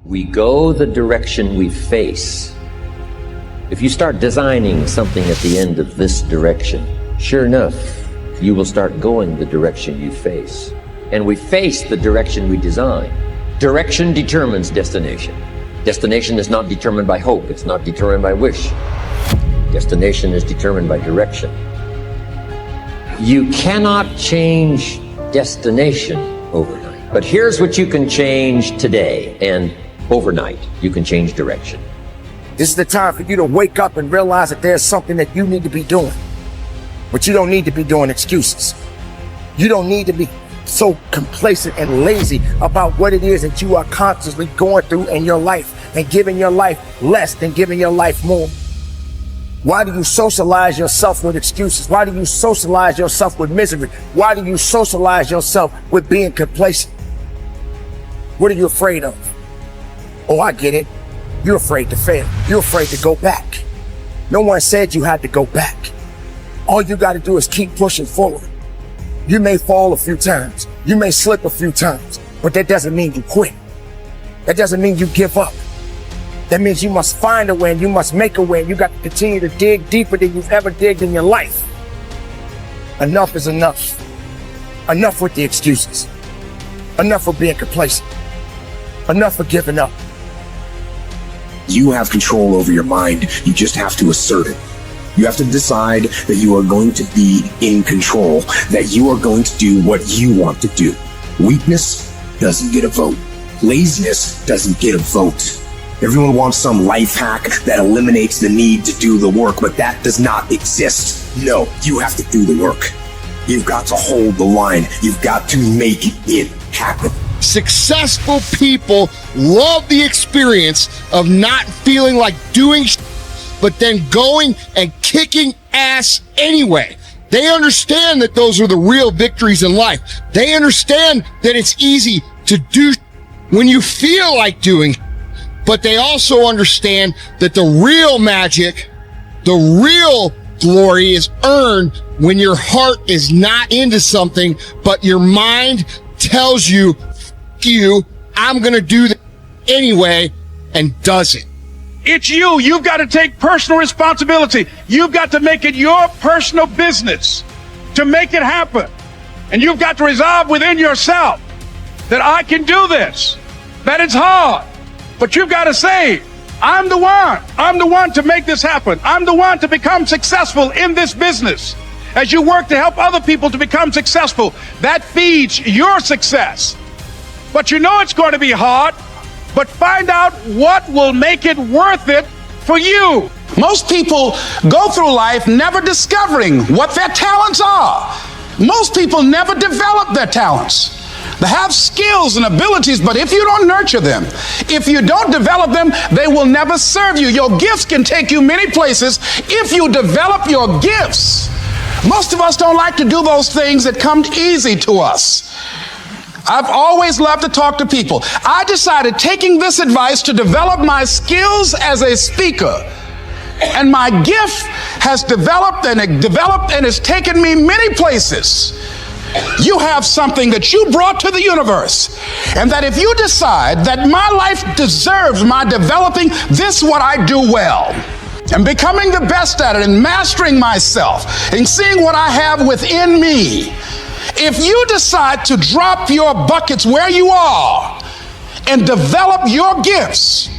We go the direction we face. If you start designing something at the end of this direction, sure enough, you will start going the direction you face. And we face the direction we design. Direction determines destination. Destination is not determined by hope. It's not determined by wish. Destination is determined by direction. You cannot change destination overnight. But here's what you can change today, and overnight, you can change direction. This is the time for you to wake up and realize that there's something that you need to be doing. But you don't need to be doing excuses. You don't need to be so complacent and lazy about what it is that you are constantly going through in your life and giving your life less than giving your life more. Why do you socialize yourself with excuses? Why do you socialize yourself with misery? Why do you socialize yourself with being complacent? What are you afraid of? Oh, I get it. You're afraid to fail. You're afraid to go back. No one said you had to go back. All you got to do is keep pushing forward. You may fall a few times. You may slip a few times, but that doesn't mean you quit. That doesn't mean you give up. That means you must find a way and you must make a way. You got to continue to dig deeper than you've ever digged in your life. Enough is enough. Enough with the excuses. Enough for being complacent. Enough for giving up. You have control over your mind. You just have to assert it. You have to decide that you are going to be in control, that you are going to do what you want to do. Weakness doesn't get a vote. Laziness doesn't get a vote. Everyone wants some life hack that eliminates the need to do the work, but that does not exist. No, you have to do the work. You've got to hold the line. You've got to make it happen. Successful people love the experience of not feeling like doing but then going and kicking ass anyway. They understand that those are the real victories in life. They understand that it's easy to do when you feel like doing, but they also understand that the real magic, the real glory is earned when your heart is not into something, but your mind tells you, I'm going to do that anyway, and does it. It's you. You've got to take personal responsibility. You've got to make it your personal business to make it happen. And you've got to resolve within yourself that I can do this, that it's hard, but you've got to say, I'm the one. I'm the one to make this happen. I'm the one to become successful in this business. As you work to help other people to become successful, that feeds your success. But you know it's going to be hard, but find out what will make it worth it for you. Most people go through life never discovering what their talents are. Most people never develop their talents. They have skills and abilities, but if you don't nurture them, if you don't develop them, they will never serve you. Your gifts can take you many places if you develop your gifts. Most of us don't like to do those things that come easy to us. I've always loved to talk to people. I decided, taking this advice, to develop my skills as a speaker. And my gift has developed and it's taken me many places. You have something that you brought to the universe. And that if you decide that my life deserves my developing this, what I do well, and becoming the best at it, and mastering myself, and seeing what I have within me, if you decide to drop your buckets where you are and develop your gifts,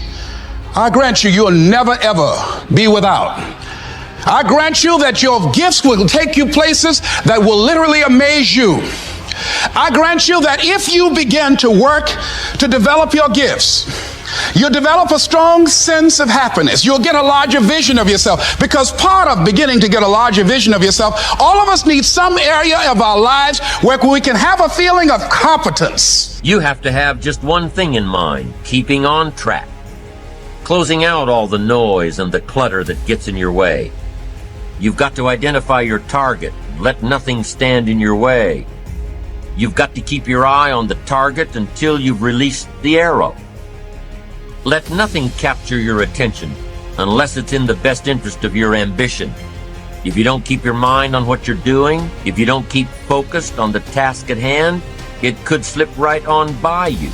I grant you, you'll never ever be without. I grant you that your gifts will take you places that will literally amaze you. I grant you that if you begin to work to develop your gifts, you'll develop a strong sense of happiness. You'll get a larger vision of yourself, because part of beginning to get a larger vision of yourself, all of us need some area of our lives where we can have a feeling of competence. You have to have just one thing in mind: keeping on track, closing out all the noise and the clutter that gets in your way. You've got to identify your target. Let nothing stand in your way. You've got to keep your eye on the target until you've released the arrow. Let nothing capture your attention unless it's in the best interest of your ambition. If you don't keep your mind on what you're doing, if you don't keep focused on the task at hand, it could slip right on by you.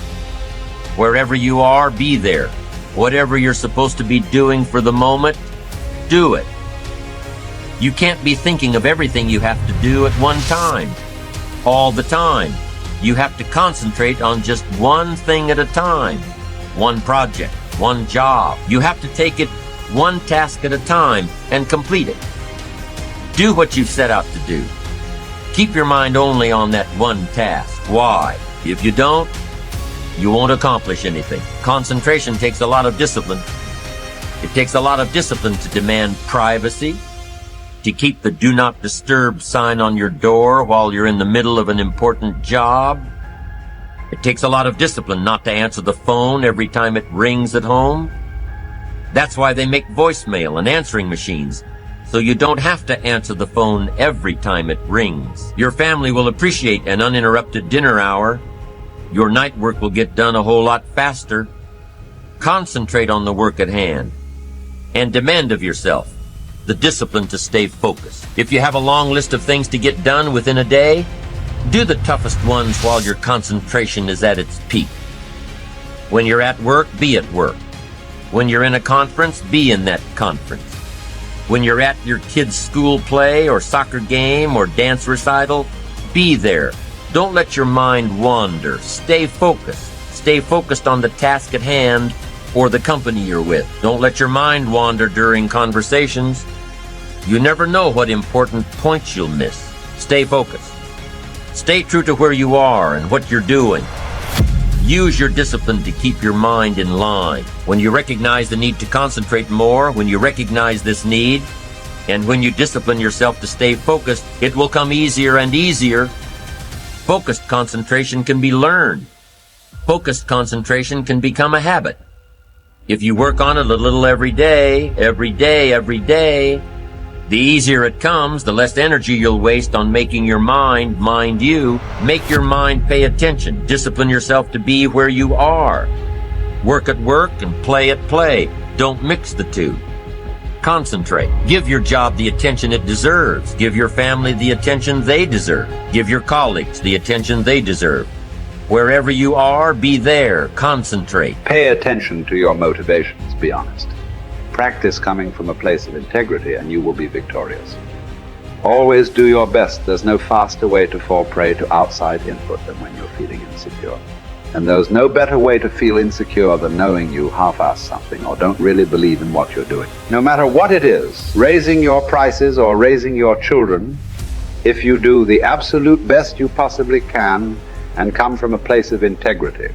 Wherever you are, be there. Whatever you're supposed to be doing for the moment, do it. You can't be thinking of everything you have to do at one time, all the time. You have to concentrate on just one thing at a time, one project, one job. You have to take it one task at a time and complete it. Do what you've set out to do. Keep your mind only on that one task. Why? If you don't, you won't accomplish anything. Concentration takes a lot of discipline. It takes a lot of discipline to demand privacy, to keep the do not disturb sign on your door while you're in the middle of an important job. It takes a lot of discipline not to answer the phone every time it rings at home. That's why they make voicemail and answering machines, so you don't have to answer the phone every time it rings. Your family will appreciate an uninterrupted dinner hour. Your night work will get done a whole lot faster. Concentrate on the work at hand and demand of yourself the discipline to stay focused. If you have a long list of things to get done within a day, do the toughest ones while your concentration is at its peak. When you're at work, be at work. When you're in a conference, be in that conference. When you're at your kid's school play or soccer game or dance recital, be there. Don't let your mind wander. Stay focused. Stay focused on the task at hand or the company you're with. Don't let your mind wander during conversations. You never know what important points you'll miss. Stay focused. Stay true to where you are and what you're doing. Use your discipline to keep your mind in line. When you recognize the need to concentrate more, when you recognize this need, and when you discipline yourself to stay focused, it will come easier and easier. Focused concentration can be learned. Focused concentration can become a habit. If you work on it a little every day, the easier it comes, the less energy you'll waste on making your mind you. Make your mind pay attention. Discipline yourself to be where you are. Work at work and play at play. Don't mix the two. Concentrate. Give your job the attention it deserves. Give your family the attention they deserve. Give your colleagues the attention they deserve. Wherever you are, be there. Concentrate. Pay attention to your motivations, be honest. Practice coming from a place of integrity and you will be victorious. Always do your best. There's no faster way to fall prey to outside input than when you're feeling insecure. And there's no better way to feel insecure than knowing you half-ass something or don't really believe in what you're doing. No matter what it is, raising your prices or raising your children, if you do the absolute best you possibly can and come from a place of integrity,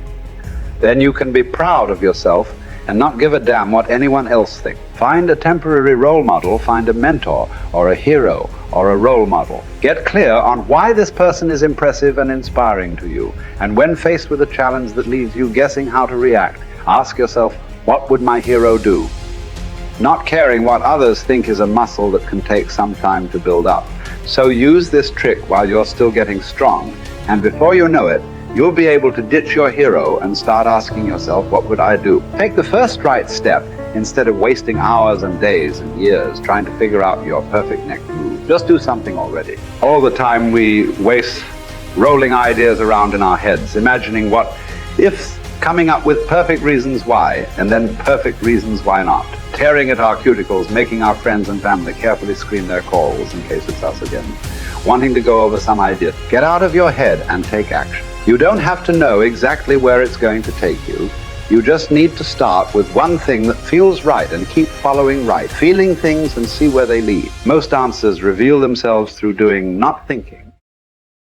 then you can be proud of yourself and not give a damn what anyone else thinks. Find a temporary role model, find a mentor or a hero or a role model. Get clear on why this person is impressive and inspiring to you. And when faced with a challenge that leaves you guessing how to react, ask yourself, what would my hero do? Not caring what others think is a muscle that can take some time to build up. So use this trick while you're still getting strong, and before you know it, you'll be able to ditch your hero and start asking yourself, what would I do? Take the first right step instead of wasting hours and days and years trying to figure out your perfect next move. Just do something already. All the time we waste rolling ideas around in our heads, imagining what ifs, coming up with perfect reasons why, and then perfect reasons why not. Tearing at our cuticles, making our friends and family carefully screen their calls in case it's us again. Wanting to go over some idea. Get out of your head and take action. You don't have to know exactly where it's going to take you. You just need to start with one thing that feels right and keep following right, feeling things and see where they lead. Most answers reveal themselves through doing, not thinking.